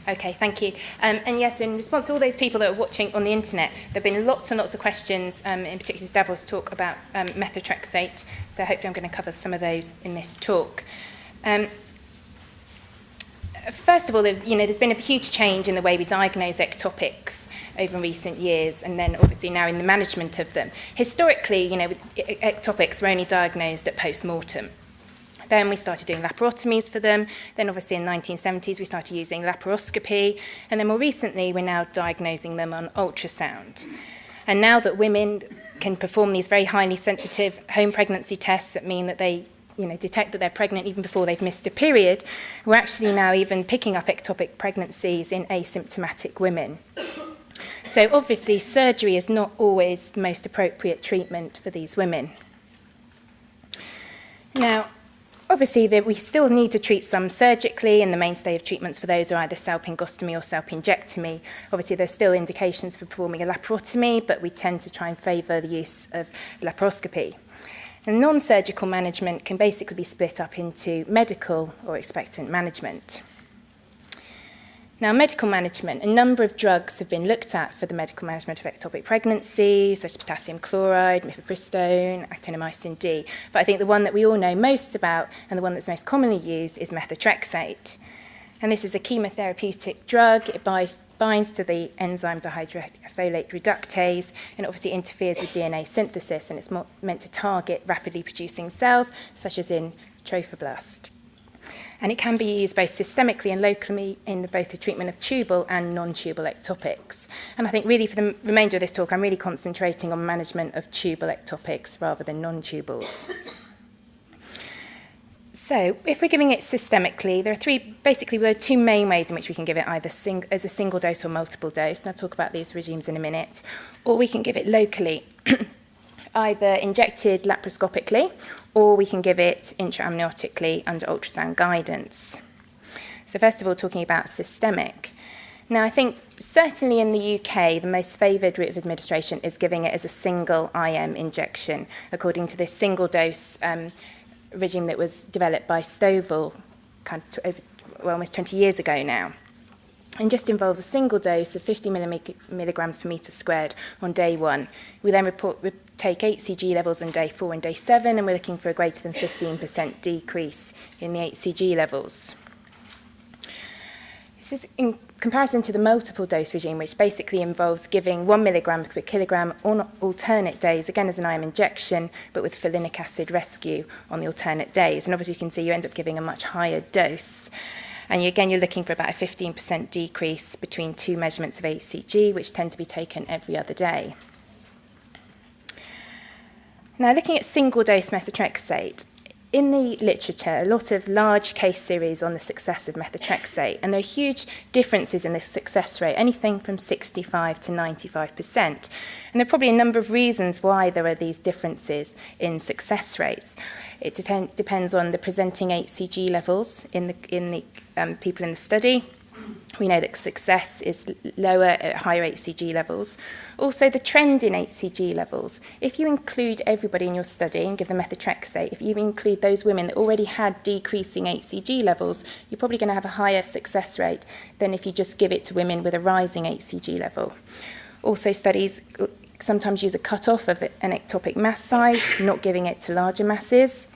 Okay, thank you. And yes, in response to all those people that are watching on the internet, there have been lots and lots of questions, in particular Davos talk about methotrexate, so hopefully I'm going to cover some of those in this talk. First of all, there's been a huge change in the way we diagnose ectopics over recent years, and then obviously now in the management of them. Historically, ectopics were only diagnosed at post-mortem. Then we started doing laparotomies for them. Then obviously in the 1970s, we started using laparoscopy. And then more recently, we're now diagnosing them on ultrasound. And now that women can perform these very highly sensitive home pregnancy tests that mean that they detect that they're pregnant even before they've missed a period, we're actually now even picking up ectopic pregnancies in asymptomatic women. So obviously, surgery is not always the most appropriate treatment for these women. Now, obviously, we still need to treat some surgically, and the mainstay of treatments for those are either salpingostomy or salpingectomy. Obviously, there's still indications for performing a laparotomy, but we tend to try and favour the use of laparoscopy. And non-surgical management can basically be split up into medical or expectant management. Now, medical management, a number of drugs have been looked at for the medical management of ectopic pregnancy, such as potassium chloride, mifepristone, actinomycin D. But I think the one that we all know most about, and the one that's most commonly used, is methotrexate. And this is a chemotherapeutic drug. It binds to the enzyme dihydrofolate reductase, and it obviously interferes with DNA synthesis, and it's meant to target rapidly producing cells, such as in trophoblast. And it can be used both systemically and locally in both the treatment of tubal and non-tubal ectopics. And I think really for the remainder of this talk, I'm really concentrating on management of tubal ectopics rather than non-tubals. So if we're giving it systemically, there are two main ways in which we can give it, either as a single dose or multiple dose. And I'll talk about these regimes in a minute. Or we can give it locally, either injected laparoscopically, or we can give it intraamniotically under ultrasound guidance. So first of all, talking about systemic. Now, I think certainly in the UK, the most favoured route of administration is giving it as a single IM injection, according to this single-dose regime that was developed by Stovall almost 20 years ago now. And just involves a single dose of 50 milligrams per metre squared on day 1. We then take HCG levels on day 4 and day 7, and we're looking for a greater than 15% decrease in the HCG levels. This is in comparison to the multiple dose regime, which basically involves giving 1 milligram per kilogram on alternate days, again as an IM injection, but with folinic acid rescue on the alternate days. And obviously you can see you end up giving a much higher dose. And you're looking for about a 15% decrease between two measurements of HCG, which tend to be taken every other day. Now, looking at single-dose methotrexate, in the literature, a lot of large case series on the success of methotrexate, and there are huge differences in the success rate, anything from 65 to 95%. And there are probably a number of reasons why there are these differences in success rates. It depends on the presenting HCG levels in the people in the study. We know that success is lower at higher HCG levels. Also, the trend in HCG levels. If you include everybody in your study and give them methotrexate, if you include those women that already had decreasing HCG levels, you're probably going to have a higher success rate than if you just give it to women with a rising HCG level. Also, studies sometimes use a cutoff of an ectopic mass size, not giving it to larger masses.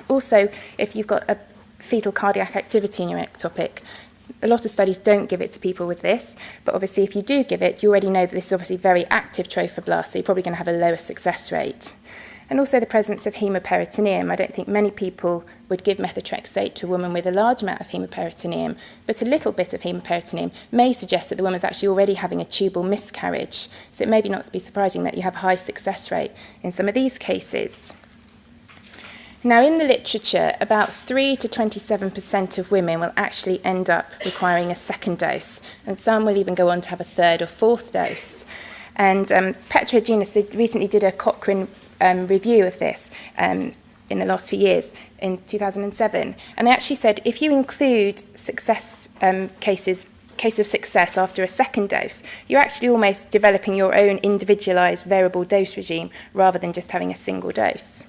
Also, if you've got a fetal cardiac activity in your ectopic, a lot of studies don't give it to people with this, but obviously if you do give it, you already know that this is obviously very active trophoblast, so you're probably going to have a lower success rate. And also the presence of hemoperitoneum. I don't think many people would give methotrexate to a woman with a large amount of hemoperitoneum, but a little bit of hemoperitoneum may suggest that the woman's actually already having a tubal miscarriage, so it may not be surprising that you have a high success rate in some of these cases. Now, in the literature, about 3 to 27% of women will actually end up requiring a second dose, and some will even go on to have a third or fourth dose. And Petra Genis recently did a Cochrane review of this in the last few years, in 2007, and they actually said if you include success case of success after a second dose, you're actually almost developing your own individualised variable dose regime rather than just having a single dose.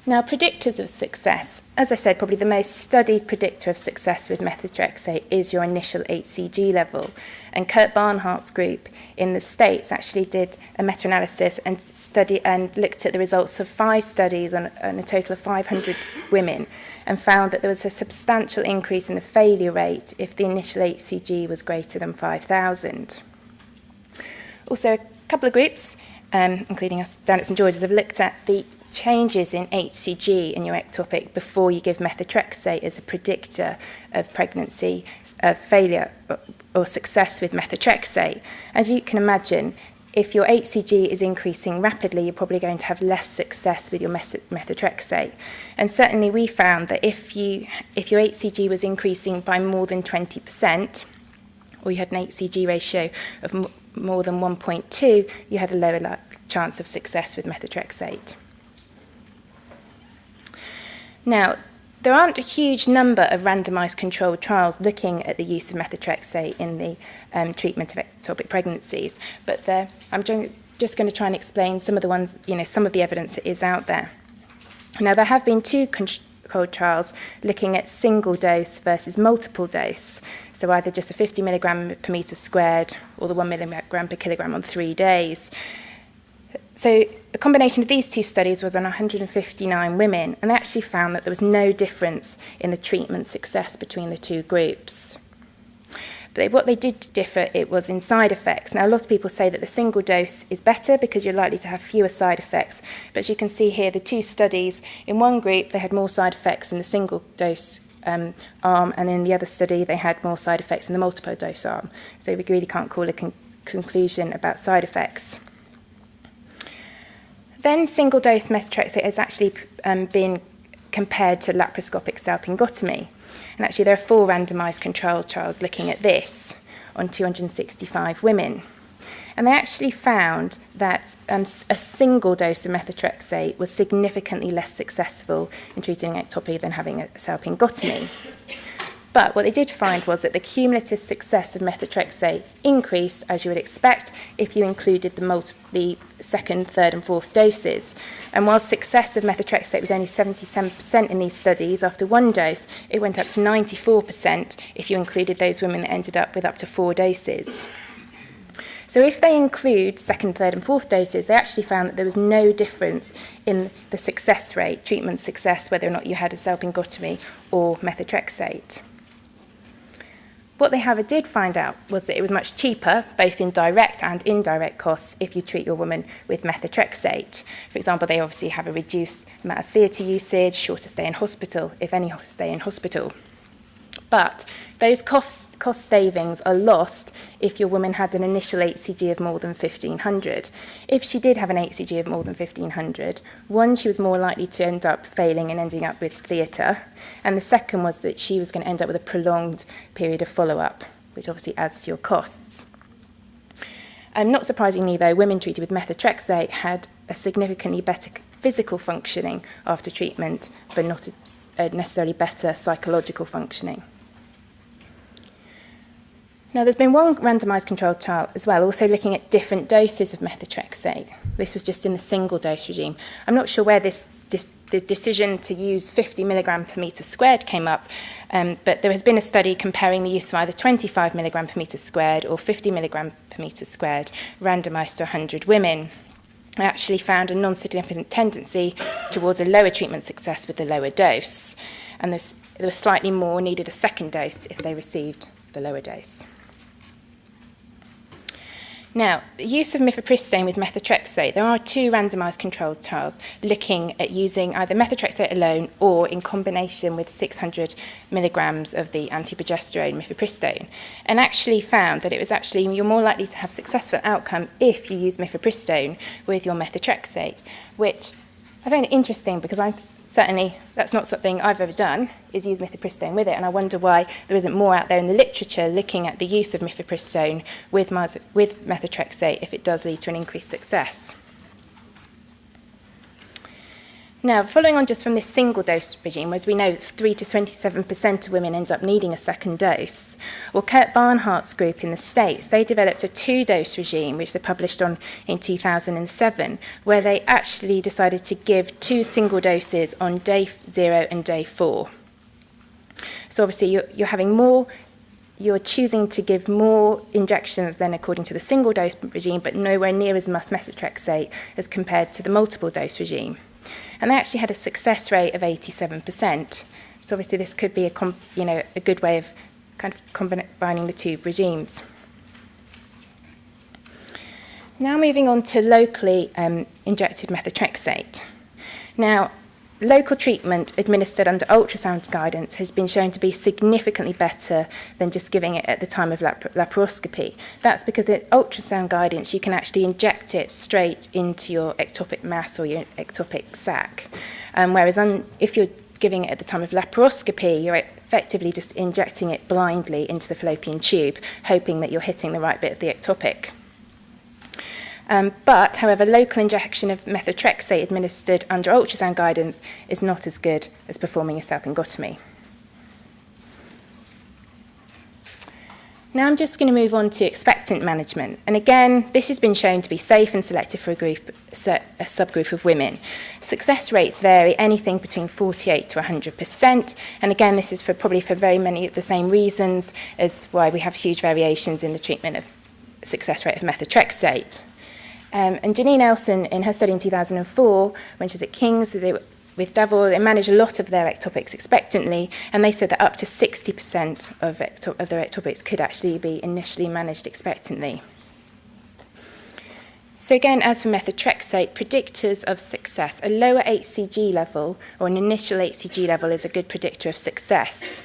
Now, predictors of success. As I said, probably the most studied predictor of success with methotrexate is your initial HCG level. And Kurt Barnhart's group in the States actually did a meta-analysis and looked at the results of 5 studies on a total of 500 women, and found that there was a substantial increase in the failure rate if the initial HCG was greater than 5,000. Also, a couple of groups, including us down at St George's, have looked at the changes in HCG in your ectopic before you give methotrexate as a predictor of pregnancy, failure or success with methotrexate. As you can imagine, if your HCG is increasing rapidly, you're probably going to have less success with your methotrexate. And certainly we found that if your HCG was increasing by more than 20%, or you had an HCG ratio of more than 1.2, you had a lower chance of success with methotrexate. Now, there aren't a huge number of randomised controlled trials looking at the use of methotrexate in the treatment of ectopic pregnancies, but I'm just going to try and explain some of the ones, some of the evidence that is out there. Now, there have been 2 controlled trials looking at single dose versus multiple dose, so either just a 50 milligram per metre squared or the 1 milligram per kilogram on 3 days. So a combination of these 2 studies was on 159 women, and they actually found that there was no difference in the treatment success between the 2 groups. But what they did differ, it was in side effects. Now, a lot of people say that the single dose is better because you're likely to have fewer side effects. But as you can see here, the 2 studies, in one group, they had more side effects in the single dose arm, and in the other study, they had more side effects in the multiple dose arm. So we really can't call a conclusion about side effects. Then single-dose methotrexate has actually been compared to laparoscopic salpingotomy. And actually there are 4 randomised controlled trials looking at this on 265 women. And they actually found that a single dose of methotrexate was significantly less successful in treating ectopy than having a salpingotomy. But what they did find was that the cumulative success of methotrexate increased, as you would expect, if you included the second, third and fourth doses. And while success of methotrexate was only 77% in these studies after 1 dose, it went up to 94% if you included those women that ended up with up to 4 doses. So if they include second, third and fourth doses, they actually found that there was no difference in the success rate, treatment success, whether or not you had a salpingotomy or methotrexate. What they, however, did find out was that it was much cheaper, both in direct and indirect costs, if you treat your woman with methotrexate. For example, they obviously have a reduced amount of theatre usage, shorter stay in hospital, if any stay in hospital. But those cost savings are lost if your woman had an initial HCG of more than 1,500. If she did have an HCG of more than 1,500, one, she was more likely to end up failing and ending up with theatre, and the second was that she was going to end up with a prolonged period of follow-up, which obviously adds to your costs. Not surprisingly, though, women treated with methotrexate had a significantly better physical functioning after treatment, but not necessarily better psychological functioning. Now, there's been 1 randomised controlled trial as well, also looking at different doses of methotrexate. This was just in the single-dose regime. I'm not sure where the decision to use 50 milligram per metre squared came up, but there has been a study comparing the use of either 25 milligram per metre squared or 50 milligram per metre squared, randomised to 100 women. I actually found a non-significant tendency towards a lower treatment success with the lower dose, and there was slightly more needed a second dose if they received the lower dose. Now, the use of mifepristone with methotrexate, there are 2 randomised controlled trials looking at using either methotrexate alone or in combination with 600 milligrams of the antiprogesterone mifepristone, and actually found that it was actually, you're more likely to have successful outcome if you use mifepristone with your methotrexate, which I find interesting because that's not something I've ever done, is use mifepristone with it, and I wonder why there isn't more out there in the literature looking at the use of mifepristone with methotrexate if it does lead to an increased success. Now, following on just from this single-dose regime, as we know, 3 to 27% of women end up needing a second dose. Well, Kurt Barnhart's group in the States, they developed a 2-dose regime, which they published on in 2007, where they actually decided to give 2 single doses on day 0 and day 4. So obviously, you're choosing to give more injections than according to the single-dose regime, but nowhere near as much methotrexate as compared to the multiple-dose regime. And they actually had a success rate of 87%. So obviously this could be a good way of kind of combining the 2 regimes. Now moving on to locally injected methotrexate. Now, local treatment administered under ultrasound guidance has been shown to be significantly better than just giving it at the time of laparoscopy. That's because at ultrasound guidance, you can actually inject it straight into your ectopic mass or your ectopic sac. Whereas if you're giving it at the time of laparoscopy, you're effectively just injecting it blindly into the fallopian tube, hoping that you're hitting the right bit of the ectopic. But, however, local injection of methotrexate administered under ultrasound guidance is not as good as performing a salpingotomy. Now I'm just going to move on to expectant management. And again, this has been shown to be safe and selective for a subgroup of women. Success rates vary anything between 48 to 100%. And again, this is probably for very many of the same reasons as why we have huge variations in the treatment of success rate of methotrexate. And Janine Elson, in her study in 2004, when she was at King's with Davor, they managed a lot of their ectopics expectantly, and they said that up to 60% of their ectopics could actually be initially managed expectantly. So again, as for methotrexate, predictors of success, a lower HCG level or an initial HCG level is a good predictor of success.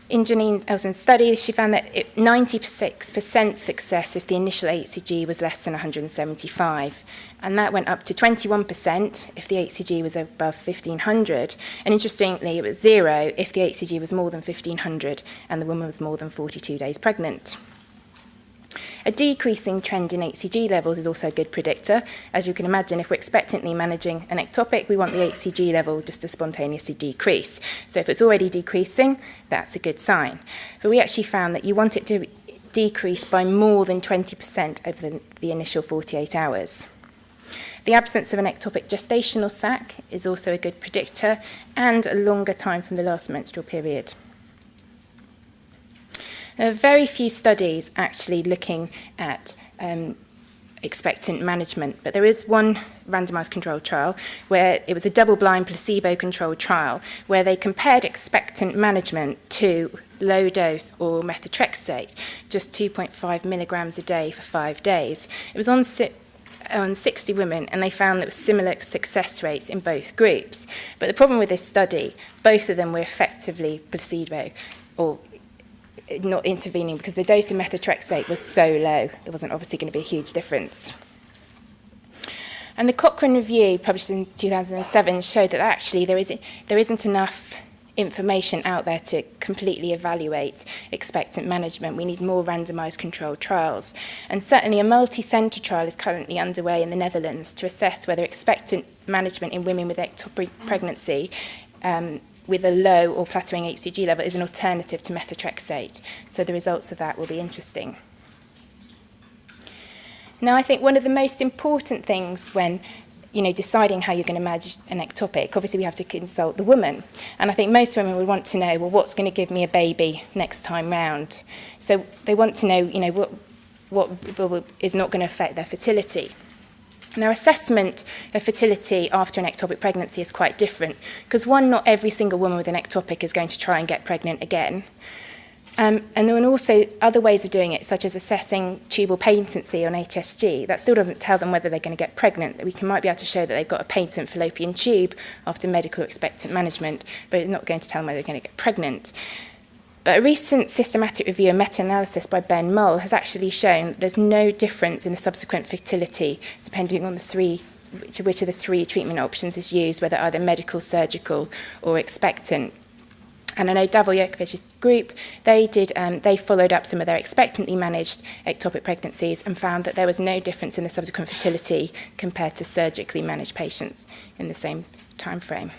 In Janine Elson's study, she found that 96% success if the initial HCG was less than 175, and that went up to 21% if the HCG was above 1,500, and interestingly, it was 0 if the HCG was more than 1,500 and the woman was more than 42 days pregnant. A decreasing trend in HCG levels is also a good predictor. As you can imagine, if we're expectantly managing an ectopic, we want the HCG level just to spontaneously decrease. So if it's already decreasing, that's a good sign. But we actually found that you want it to decrease by more than 20% over the initial 48 hours. The absence of an ectopic gestational sac is also a good predictor, and a longer time from the last menstrual period. There are very few studies actually looking at expectant management, but there is one randomized controlled trial where it was a double-blind placebo-controlled trial where they compared expectant management to low-dose or methotrexate, just 2.5 milligrams a day for 5 days. It was on 60 women, and they found there were similar success rates in both groups. But the problem with this study, both of them were effectively placebo or not intervening because the dose of methotrexate was so low. There wasn't obviously going to be a huge difference. And the Cochrane review, published in 2007, showed that actually there isn't enough information out there to completely evaluate expectant management. We need more randomized controlled trials. And certainly a multi-centre trial is currently underway in the Netherlands to assess whether expectant management in women with ectopic pregnancy with a low or plateauing HCG level is an alternative to methotrexate. So the results of that will be interesting. Now, I think one of the most important things when deciding how you're going to manage an ectopic, obviously we have to consult the woman. And I think most women would want to know, well, what's going to give me a baby next time round? So they want to know, what is not going to affect their fertility. Now, assessment of fertility after an ectopic pregnancy is quite different because, one, not every single woman with an ectopic is going to try and get pregnant again. And there are also other ways of doing it, such as assessing tubal patency on HSG. That still doesn't tell them whether they're going to get pregnant. We might be able to show that they've got a patent fallopian tube after medical expectant management, but it's not going to tell them whether they're going to get pregnant. But a recent systematic review and meta-analysis by Ben Mull has actually shown there's no difference in the subsequent fertility depending on which of the 3 treatment options is used, whether either medical, surgical, or expectant. And I know Davor Jerkovic's group, they followed up some of their expectantly managed ectopic pregnancies and found that there was no difference in the subsequent fertility compared to surgically managed patients in the same time frame.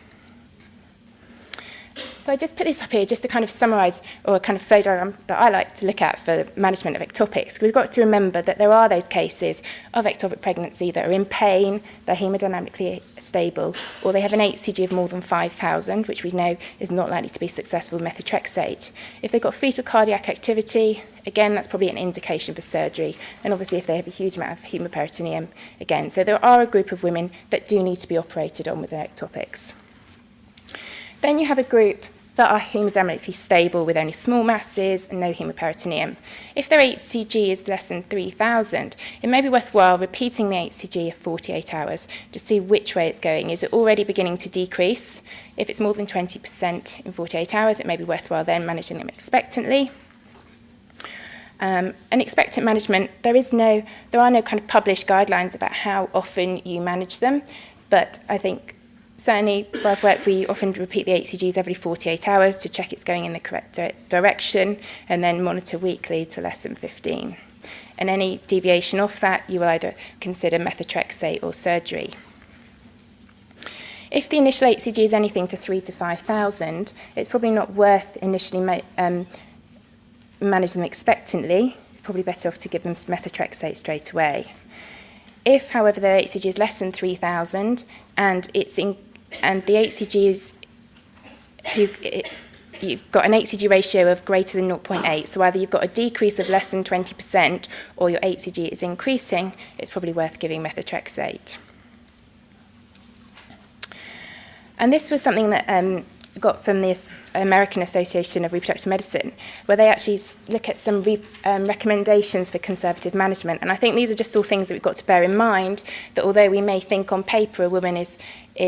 So I just put this up here just to kind of summarise, or a kind of flow diagram that I like to look at for management of ectopics. We've got to remember that there are those cases of ectopic pregnancy that are in pain, they're hemodynamically stable, or they have an HCG of more than 5,000, which we know is not likely to be successful with methotrexate. If they've got fetal cardiac activity, again, that's probably an indication for surgery. And obviously, if they have a huge amount of hemoperitoneum, again. So there are a group of women that do need to be operated on with ectopics. Then you have a group that are hemodynamically stable with only small masses and no hemoperitoneum. If their HCG is less than 3,000, it may be worthwhile repeating the HCG of 48 hours to see which way it's going. Is it already beginning to decrease? If it's more than 20% in 48 hours, it may be worthwhile then managing them expectantly. And expectant management, there are no kind of published guidelines about how often you manage them, but I think certainly, where I've worked, we often repeat the HCGs every 48 hours to check it's going in the correct direction, and then monitor weekly to less than 15. And any deviation off that, you will either consider methotrexate or surgery. If the initial HCG is anything to 3,000 to 5,000, it's probably not worth initially manage them expectantly. Probably better off to give them methotrexate straight away. If, however, their HCG is less than 3,000 and the HCG is, you've got an HCG ratio of greater than 0.8, so either you've got a decrease of less than 20% or your HCG is increasing, it's probably worth giving methotrexate. And this was something that got from this American Association of Reproductive Medicine, where they actually look at some recommendations for conservative management. And I think these are just all things that we've got to bear in mind, that although we may think on paper a woman is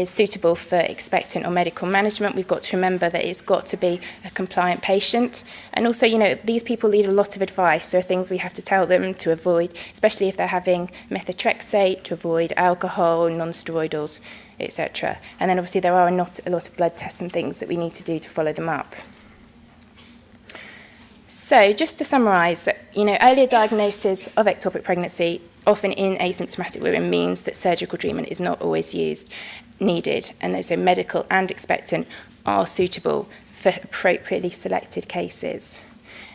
suitable for expectant or medical management, we've got to remember that it's got to be a compliant patient. And also, these people need a lot of advice. There are things we have to tell them to avoid, especially if they're having methotrexate, to avoid alcohol, non-steroidals, etc. And then obviously there are not a lot of blood tests and things that we need to do to follow them up. So just to summarise that, earlier diagnosis of ectopic pregnancy, often in asymptomatic women, means that surgical treatment is not always needed, and so medical and expectant are suitable for appropriately selected cases.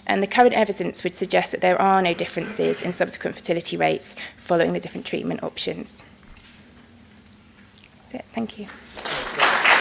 And the current evidence would suggest that there are no differences in subsequent fertility rates following the different treatment options. That's it. Thank you.